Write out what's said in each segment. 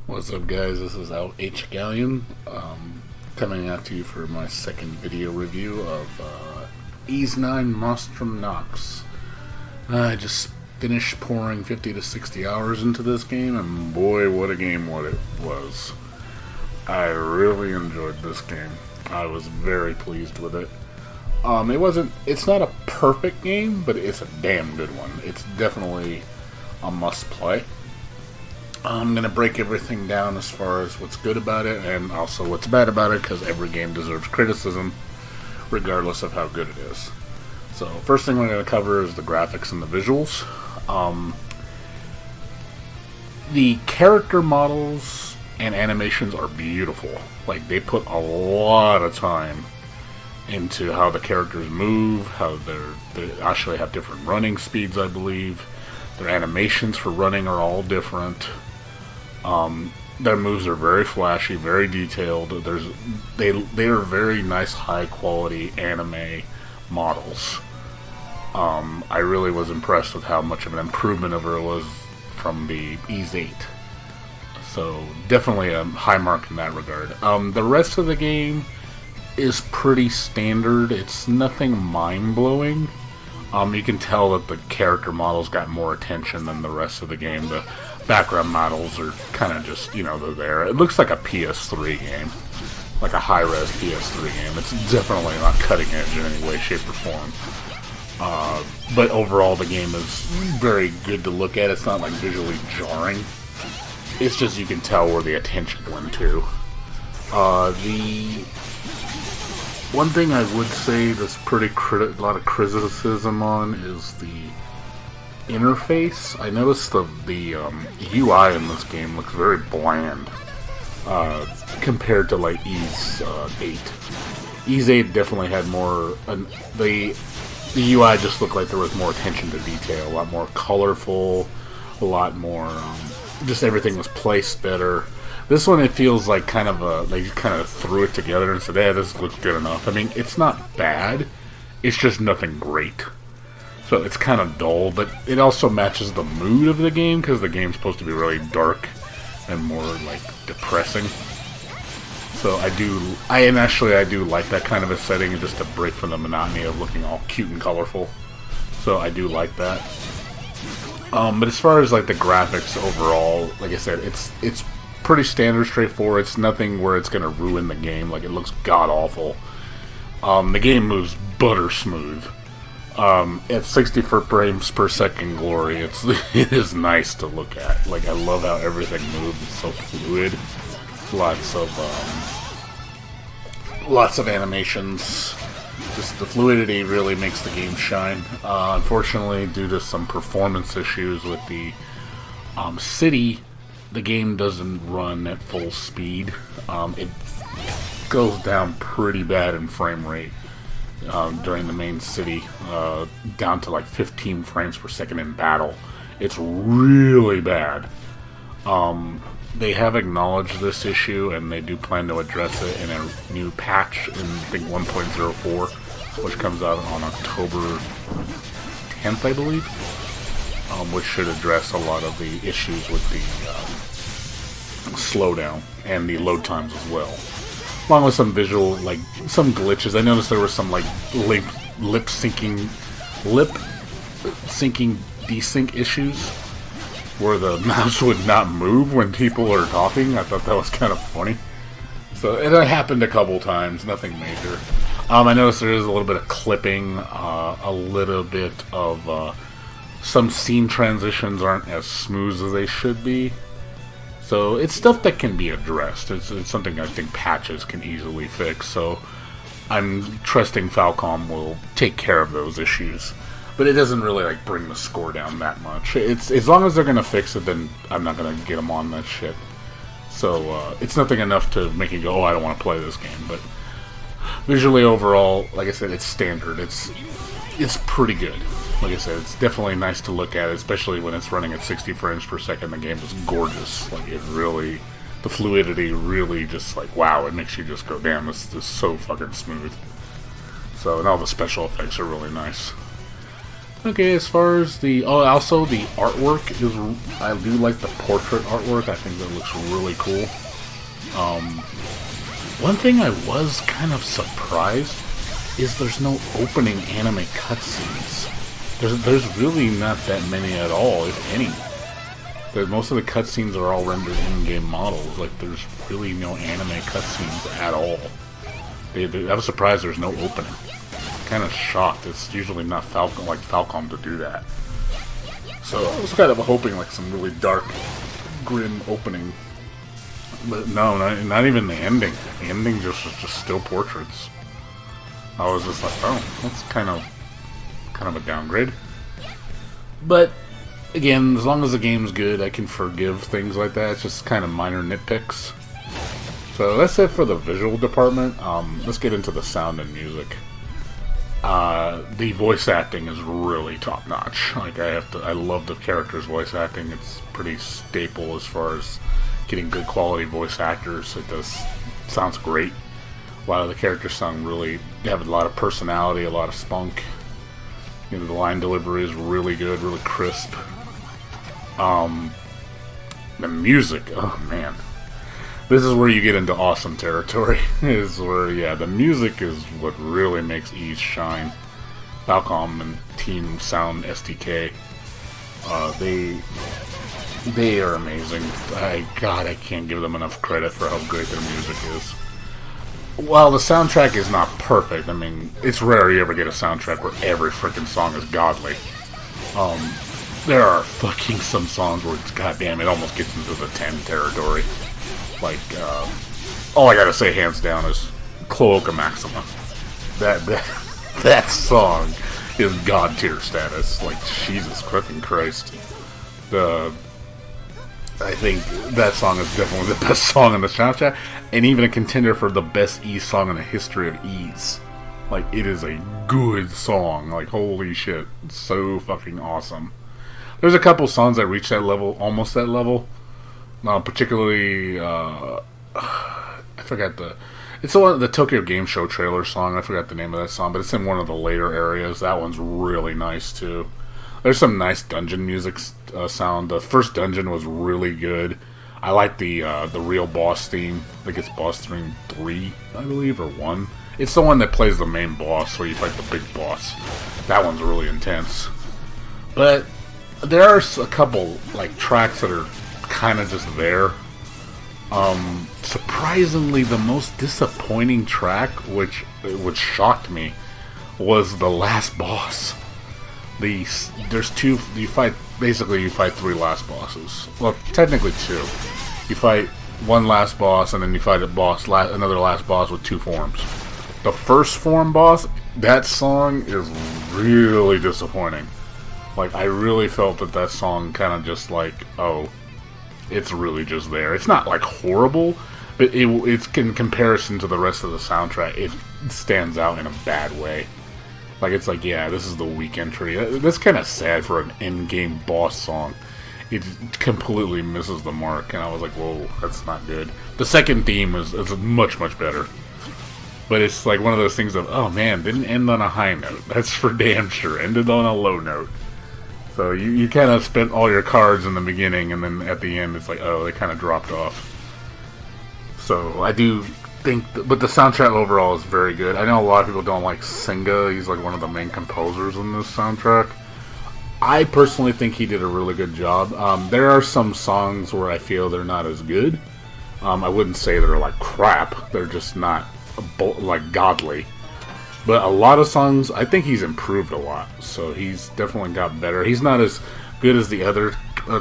What's up, guys? This is HGhaleon, coming at you for my second video review of Ease 9 Monstrum Nox. I just finished pouring 50 to 60 hours into this game, and boy, what a game what it was. I really enjoyed this game. I was very pleased with it. It's not a perfect game, but it's a damn good one. It's definitely a must-play. I'm going to break everything down as far as what's good about it and also what's bad about it, because every game deserves criticism regardless of how good it is. So first thing we're going to cover is the graphics and the visuals. The character models and animations are beautiful. Like, they put a lot of time into how the characters move, how they actually have different running speeds, I believe. Their animations for running are all different. Their moves are very flashy, very detailed. They are very nice, high quality anime models. I really was impressed with how much of an improvement over it was from the Ease 8. So definitely a high mark in that regard. The rest of the game is pretty standard. It's nothing mind-blowing. You can tell that the character models got more attention than the rest of the game. The background models are kind of just, they're there. It looks like a PS3 game. Like a high-res PS3 game. It's definitely not cutting edge in any way, shape, or form. But overall, the game is very good to look at. It's not, like, visually jarring. It's just you can tell where the attention went to. The one thing I would say that's a lot of criticism on is the interface. I noticed the UI in this game looks very bland compared to like Ease 8. Ease 8 definitely had more. The UI just looked like there was more attention to detail, a lot more colorful, a lot more. Just everything was placed better. This one, it feels like they just kind of threw it together and said, "Hey, this looks good enough." I mean, it's not bad. It's just nothing great. So it's kind of dull, but it also matches the mood of the game, because the game's supposed to be really dark and more, like, depressing. So I do like that kind of a setting, just to break from the monotony of looking all cute and colorful. So I do like that. But as far as, like, the graphics overall, like I said, it's pretty standard, straightforward. It's nothing where it's going to ruin the game. Like, it looks god-awful. The game moves butter smooth. At 60 frames per second glory, it is nice to look at. Like, I love how everything moves. It's so fluid. Lots of animations. Just the fluidity really makes the game shine. Unfortunately, due to some performance issues with the city, the game doesn't run at full speed. It goes down pretty bad in frame rate during the main city, down to like 15 frames per second in battle. It's really bad. They have acknowledged this issue, and they do plan to address it in a new patch in, I think, 1.04, which comes out on October 10th, I believe, which should address a lot of the issues with the slowdown and the load times as well, along with some visual, like, some glitches. I noticed there were some, like, lip syncing desync issues, where the mouse would not move when people are talking. I thought that was kind of funny. So it happened a couple times, nothing major. I noticed there is a little bit of clipping, a little bit of some scene transitions aren't as smooth as they should be. So it's stuff that can be addressed. It's something I think patches can easily fix. So I'm trusting Falcom will take care of those issues. But it doesn't really, like, bring the score down that much. It's as long as they're gonna fix it, then I'm not gonna get them on that shit. So it's nothing enough to make you go, "Oh, I don't want to play this game." But visually, overall, like I said, it's standard. It's pretty good. Like I said, it's definitely nice to look at, especially when it's running at 60 frames per second. The game is gorgeous. Like, it really, the fluidity really just, like, wow, it makes you just go, "Damn, this is so fucking smooth." So, and all the special effects are really nice. Okay, as far as the also the artwork is, I do like the portrait artwork. I think that looks really cool. One thing I was kind of surprised is there's no opening anime cutscenes. There's really not that many at all, if any. Most of the cutscenes are all rendered in-game models. Like, there's really no anime cutscenes at all. I was surprised there's no opening. Kind of shocked. It's usually not Falcom to do that. So I was kind of hoping like some really dark, grim opening. But no, not even the ending. The ending just was just still portraits. I was just like, oh, that's kind of a downgrade. But again, as long as the game's good, I can forgive things like that. It's just kind of minor nitpicks. So that's it for the visual department. Let's get into the sound and music. The voice acting is really top notch. Like I love the character's voice acting. It's pretty staple as far as getting good quality voice actors. Sounds great. A lot of the characters sound they have a lot of personality, a lot of spunk. You know, the line delivery is really good, really crisp. The music, oh man. This is where you get into awesome territory. Is where, yeah, the music is what really makes Ys shine. Falcom and Team Sound SDK, they are amazing. God, I can't give them enough credit for how great their music is. While the soundtrack is not perfect, I mean, it's rare you ever get a soundtrack where every freaking song is godly. There are fucking some songs where it's, goddamn, it almost gets into the 10 territory. Like, all I gotta say hands down is Cloaca Maxima. That song is god tier status. Like, Jesus freaking Christ. I think that song is definitely the best song in the soundtrack, and even a contender for the best Ys song in the history of Ys. Like, it is a good song. Like, holy shit. It's so fucking awesome. There's a couple songs that reach that level, almost that level. Particularly, I forgot it's the Tokyo Game Show trailer song. I forgot the name of that song, but it's in one of the later areas. That one's really nice too. There's some nice dungeon music sound. The first dungeon was really good. I like the real boss theme. I think it's boss theme 3, I believe, or 1. It's the one that plays the main boss, where you fight the big boss. That one's really intense. But there are a couple like tracks that are kind of just there. Surprisingly, the most disappointing track, which shocked me, was the last boss. There's two. You fight 3 last bosses. Well, technically 2. You fight one last boss, and then you fight another last boss with 2 forms. The first form boss, that song is really disappointing. Like, I really felt that song kind of just like, oh, it's really just there. It's not like horrible, but it's in comparison to the rest of the soundtrack, it stands out in a bad way. Like, it's like, yeah, this is the weak entry. That's kind of sad for an in-game boss song. It completely misses the mark, and I was like, whoa, that's not good. The second theme is much, much better. But it's like one of those things of, oh man, didn't end on a high note. That's for damn sure. Ended on a low note. So you kind of spent all your cards in the beginning, and then at the end it's like, oh, they kind of dropped off. So I do think, but the soundtrack overall is very good. I know a lot of people don't like Senga. He's like one of the main composers in this soundtrack. I personally think he did a really good job. There are some songs where I feel they're not as good. I wouldn't say they're like crap. They're just not like godly. But a lot of songs, I think he's improved a lot. So he's definitely got better. He's not as good as the other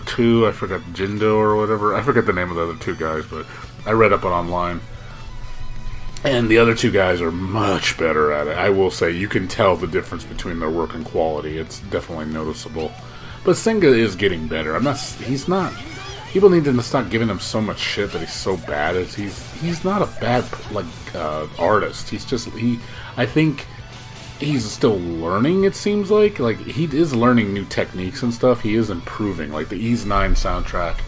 2. I forgot Jindo or whatever. I forget the name of the other 2 guys, but I read up on online. And the other 2 guys are much better at it. I will say, you can tell the difference between their work and quality. It's definitely noticeable. But Senga is getting better. He's not. People need to stop giving him so much shit that he's so bad. He's not a bad artist. I think he's still learning. It seems like he is learning new techniques and stuff. He is improving. Like the Ys 9 soundtrack,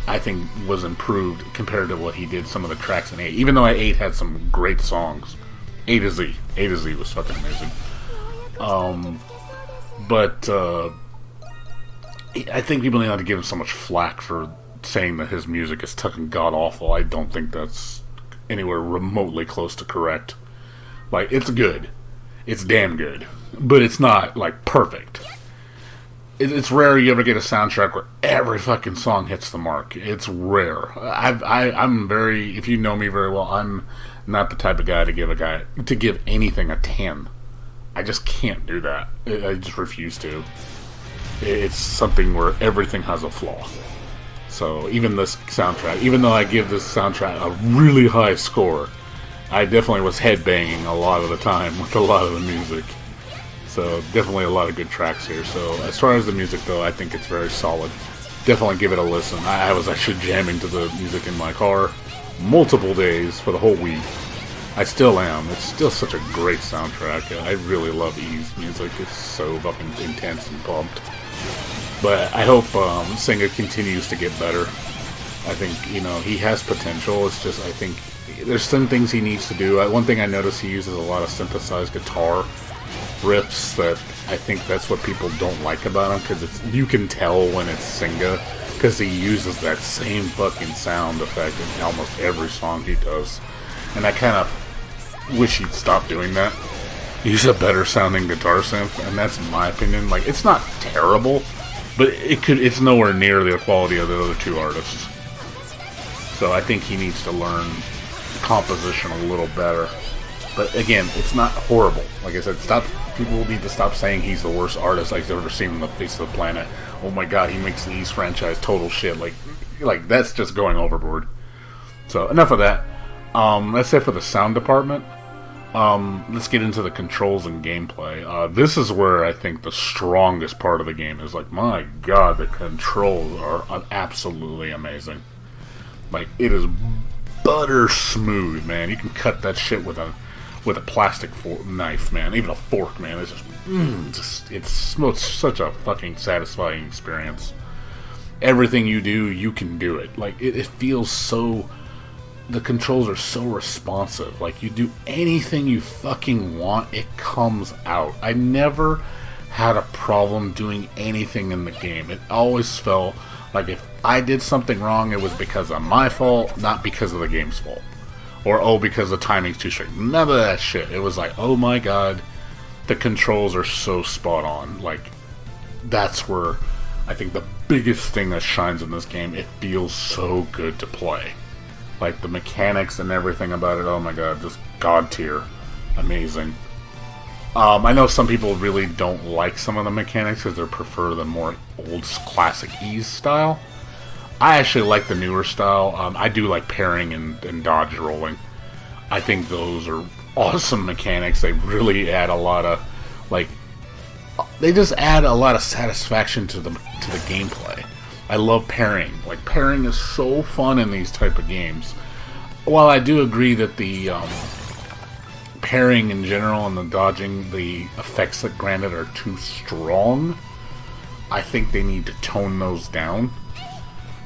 I think was improved compared to what he did some of the tracks in 8. Even though 8 had some great songs. A to Z was fucking amazing. But I think people need not to give him so much flack for saying that his music is fucking god awful. I don't think that's anywhere remotely close to correct. Like, it's good. It's damn good. But it's not, like, perfect. It's rare you ever get a soundtrack where every fucking song hits the mark. It's rare. I'm very, if you know me very well, I'm not the type of guy to give anything a 10. I just can't do that. I just refuse to. It's something where everything has a flaw. So even this soundtrack, even though I give this soundtrack a really high score, I definitely was headbanging a lot of the time with a lot of the music. So definitely a lot of good tracks here. So as far as the music though, I think it's very solid. Definitely give it a listen. I was actually jamming to the music in my car multiple days for the whole week. I still am. It's still such a great soundtrack. I really love E's music. It's so fucking intense and pumped. But I hope Singer continues to get better. I think, you know, he has potential. It's just, I think, there's some things he needs to do. One thing I noticed, he uses a lot of synthesized guitar riffs that I think that's what people don't like about him, because you can tell when it's Singer, because he uses that same fucking sound effect in almost every song he does. And I kind of wish he'd stop doing that. Use a better sounding guitar synth, and that's my opinion. Like, it's not terrible, but it's nowhere near the quality of the other two artists. So I think he needs to learn composition a little better. But again, it's not horrible. Like I said, people need to stop saying he's the worst artist I've ever seen on the face of the planet. Oh my god, he makes the East franchise total shit. Like that's just going overboard. So enough of that. That's it for the sound department. Let's get into the controls and gameplay. This is where I think the strongest part of the game is. Like, my god, the controls are absolutely amazing. Like, it is butter smooth, man. You can cut that shit with a plastic knife, man. Even a fork, man. It's it's such a fucking satisfying experience. Everything you do, you can do it. Like, it feels so. The controls are so responsive. Like, you do anything you fucking want, it comes out. I never had a problem doing anything in the game. It always felt like if I did something wrong, it was because of my fault, not because of the game's fault. Or, oh, because the timing's too strict. None of that shit. It was like, oh my god, the controls are so spot on. Like, that's where I think the biggest thing that shines in this game, it feels so good to play. Like, the mechanics and everything about it, oh my god, just god tier. Amazing. I know some people really don't like some of the mechanics because they prefer the more old classic Ease style. I actually like the newer style. I do like parrying and dodge rolling. I think those are awesome mechanics. They really add a lot of, like, they just add a lot of satisfaction to the gameplay. I love parrying. Like, parrying is so fun in these type of games. While I do agree that the parrying in general and the dodging, the effects that granted are too strong, I think they need to tone those down.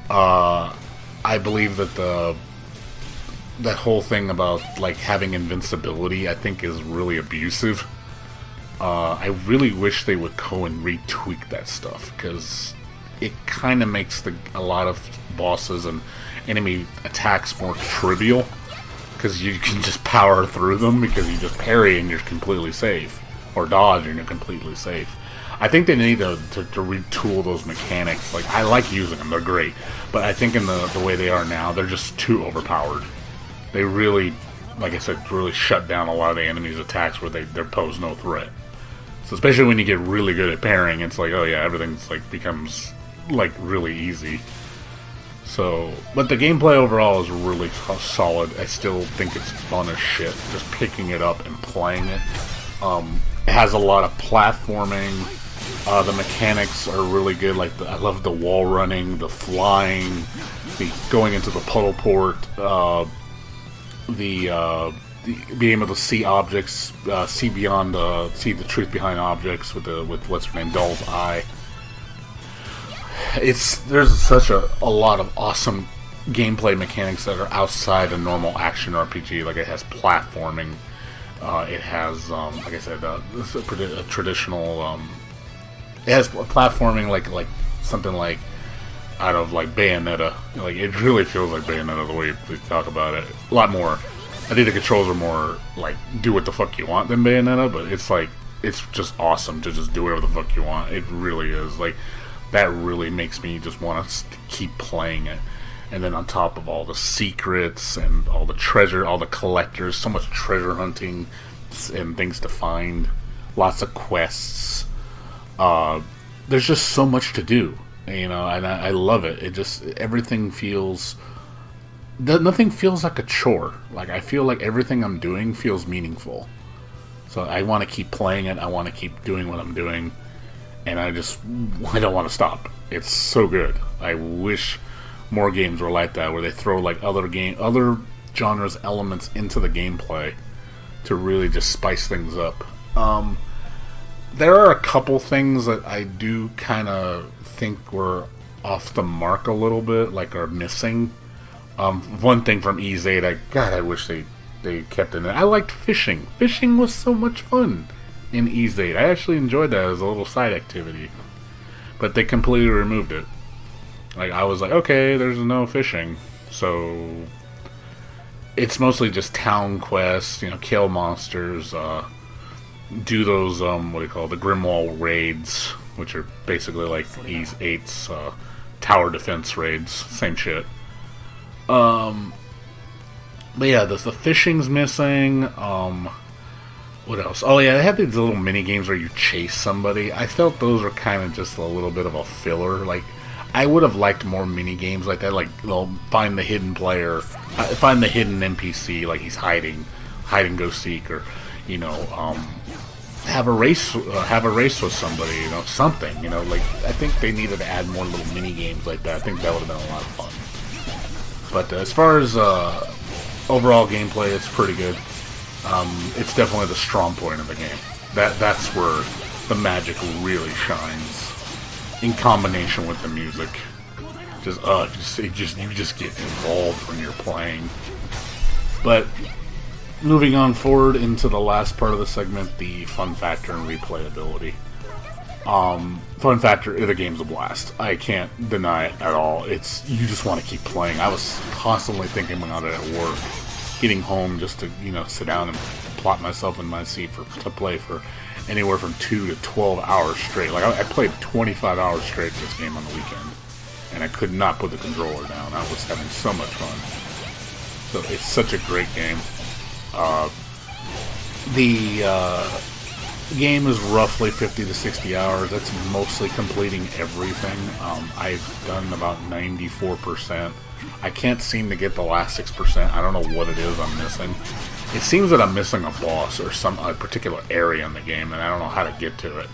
I believe that that whole thing about, like, having invincibility, I think is really abusive. I really wish they would go and retweak that stuff, because it kind of makes a lot of bosses and enemy attacks more trivial, because you can just power through them because you just parry and you're completely safe, or dodge and you're completely safe. I think they need to retool those mechanics. Like, I like using them, they're great, but I think in the way they are now, they're just too overpowered. They really, like I said, really shut down a lot of the enemy's attacks where they pose no threat. So especially when you get really good at parrying, it's like, oh yeah, everything's like becomes like really easy. So, but the gameplay overall is really solid. I still think it's fun as shit, just picking it up and playing it. It has a lot of platforming. The mechanics are really good. Like, I love the wall running, the flying, the going into the puddle port, being able to see objects, see the truth behind objects with what's her name, Doll's eye. There's such a lot of awesome gameplay mechanics that are outside a normal action RPG. Like, it has platforming, it has, like I said, a traditional It has platforming like something like out of like Bayonetta. Like it really feels like Bayonetta the way they talk about it. A lot more. I think the controls are more like do what the fuck you want than Bayonetta, but it's like it's just awesome to just do whatever the fuck you want. It really is. Like that really makes me just want to keep playing it. And then on top of all the secrets and all the treasure, all the collectors, so much treasure hunting and things to find, lots of quests. There's just so much to do, you know, and I love it. It just, everything feels, nothing feels like a chore. Like, I feel like everything I'm doing feels meaningful. So I want to keep playing it, I want to keep doing what I'm doing, and I don't want to stop. It's so good. I wish more games were like that, where they throw like other genres elements into the gameplay to really just spice things up. There are a couple things that I do kind of think were off the mark a little bit, like are missing. One thing from E8, I wish they kept in it. I liked fishing. Fishing was so much fun in E8. I actually enjoyed that as a little side activity, but they completely removed it. Like, I was like, okay, there's no fishing, so it's mostly just town quests, you know, kill monsters, do those, what do you call it, the Grimwall raids, which are basically like E8's tower defense raids, same shit. But yeah, the fishing's missing. What else? Oh yeah, they have these little mini games where you chase somebody. I felt those were kind of just a little bit of a filler. Like, I would have liked more mini games like that. Like, they'll find the hidden player, find the hidden NPC, like he's hiding, hide and go seek, or you know, have a race with somebody. You know, something. You know, like I think they needed to add more little mini games like that. I think that would have been a lot of fun. But as far as overall gameplay, it's pretty good. It's definitely the strong point of the game. That's where the magic really shines, in combination with the music. You just get involved when you're playing. But moving on forward into the last part of the segment, the fun factor and replayability. Fun factor, the game's a blast. I can't deny it at all. You just want to keep playing. I was constantly thinking about it at work, getting home just to, you know, sit down and plot myself in my seat to play for anywhere from 2 to 12 hours straight. Like, I played 25 hours straight this game on the weekend, and I could not put the controller down. I was having so much fun. So it's such a great game. The game is roughly 50 to 60 hours. That's mostly completing everything. I've done about 94%. I can't seem to get the last 6%. I don't know what it is I'm missing. It seems that I'm missing a boss or a particular area in the game, and I don't know how to get to it.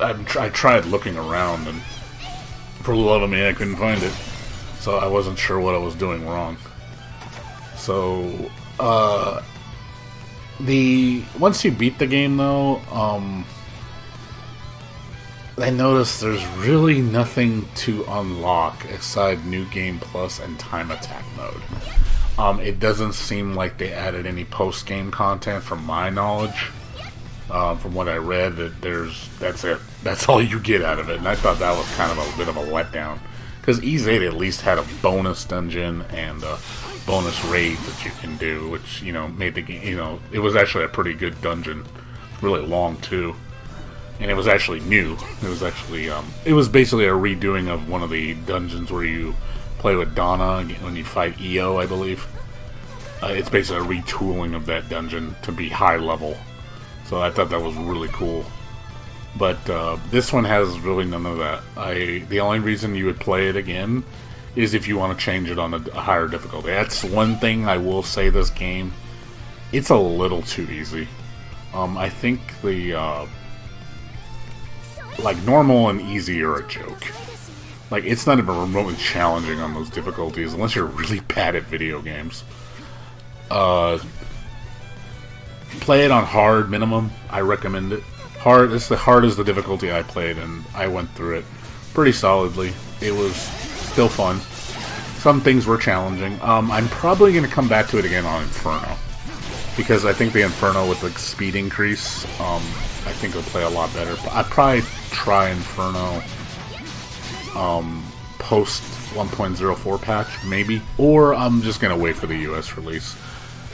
I tried looking around, and for the love of me, I couldn't find it. So I wasn't sure what I was doing wrong. So, once you beat the game, though, I noticed there's really nothing to unlock aside New Game Plus and Time Attack mode. It doesn't seem like they added any post-game content from my knowledge. From what I read, that's it. That's all you get out of it, and I thought that was kind of a bit of a letdown. Because E8 at least had a bonus dungeon and bonus raids that you can do, which, you know, made the game, you know, it was actually a pretty good dungeon. Really long, too. And it was actually new. It was actually, it was basically a redoing of one of the dungeons where you play with Donna when you fight EO, I believe. It's basically a retooling of that dungeon to be high level. So I thought that was really cool. But this one has really none of that. The only reason you would play it again is if you want to change it on a higher difficulty. That's one thing I will say this game. It's a little too easy. I think the like normal and easy are a joke. Like, it's not even remotely challenging on those difficulties unless you're really bad at video games. Play it on hard minimum. I recommend it. Hard is the difficulty I played, and I went through it pretty solidly. It was still fun. Some things were challenging. I'm probably going to come back to it again on Inferno. because I think the Inferno with the speed increase, I think it'll play a lot better. I'd probably try Inferno post 1.04 patch, maybe, or I'm just gonna wait for the US release,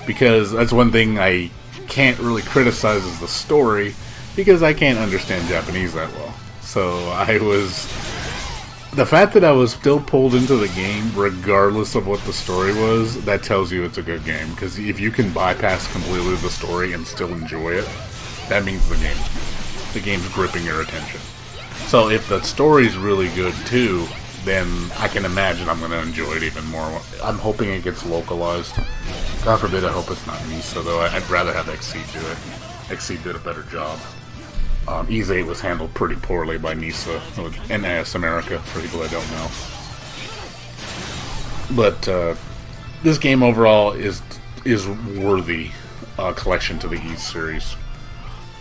because that's one thing I can't really criticize is the story, because I can't understand Japanese that well. So the fact that I was still pulled into the game regardless of what the story was, that tells you it's a good game, because if you can bypass completely the story and still enjoy it, that means the game's gripping your attention. So if the story's really good too, then I can imagine I'm going to enjoy it even more. I'm hoping it gets localized. God forbid, I hope it's not Nisa, though. I'd rather have Exceed do it. Exceed did a better job. Ease 8 was handled pretty poorly by Nisa, NAS America, for people that don't know. But this game overall is worthy collection to the Ease series.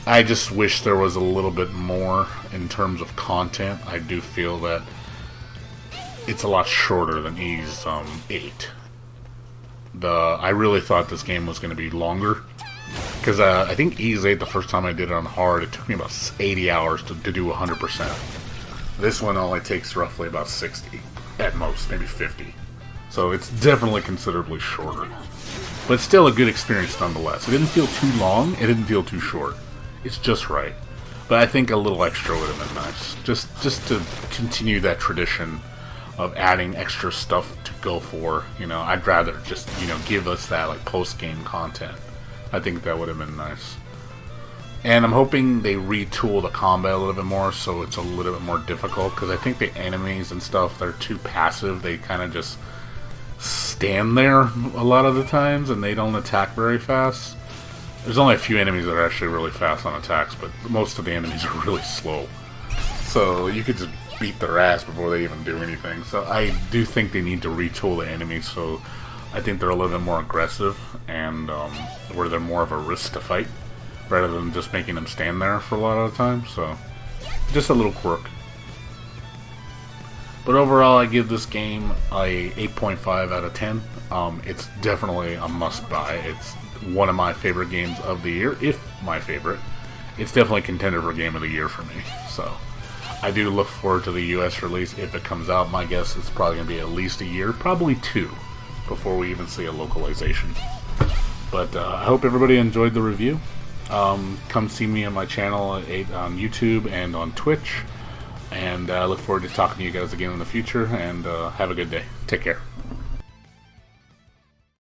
I just wish there was a little bit more in terms of content. I do feel that it's a lot shorter than Ease 8. I really thought this game was going to be longer, because I think Ease 8, the first time I did it on hard, it took me about 80 hours to do 100%. This one only takes roughly about 60, at most, maybe 50. So it's definitely considerably shorter. But still a good experience nonetheless. It didn't feel too long, it didn't feel too short. It's just right. But I think a little extra would have been nice. Just to continue that tradition of adding extra stuff to go for. You know, I'd rather just, give us that like post-game content. I think that would have been nice. And I'm hoping they retool the combat a little bit more so it's a little bit more difficult, because I think the enemies and stuff, they're too passive. They kind of just stand there a lot of the times and they don't attack very fast. There's only a few enemies that are actually really fast on attacks, but most of the enemies are really slow. So you could just beat their ass before they even do anything. So I do think they need to retool the enemies, so I think they're a little bit more aggressive and where they're more of a risk to fight, rather than just making them stand there for a lot of the time. So just a little quirk. But overall, I give this game a 8.5 out of 10. It's definitely a must-buy. It's one of my favorite games of the year, if my favorite. It's definitely a contender for Game of the Year for me. So I do look forward to the US release if it comes out. My guess is probably going to be at least a year, probably 2, before we even see a localization. But I hope everybody enjoyed the review. Come see me on my channel on YouTube and on Twitch. And I look forward to talking to you guys again in the future. And have a good day. Take care.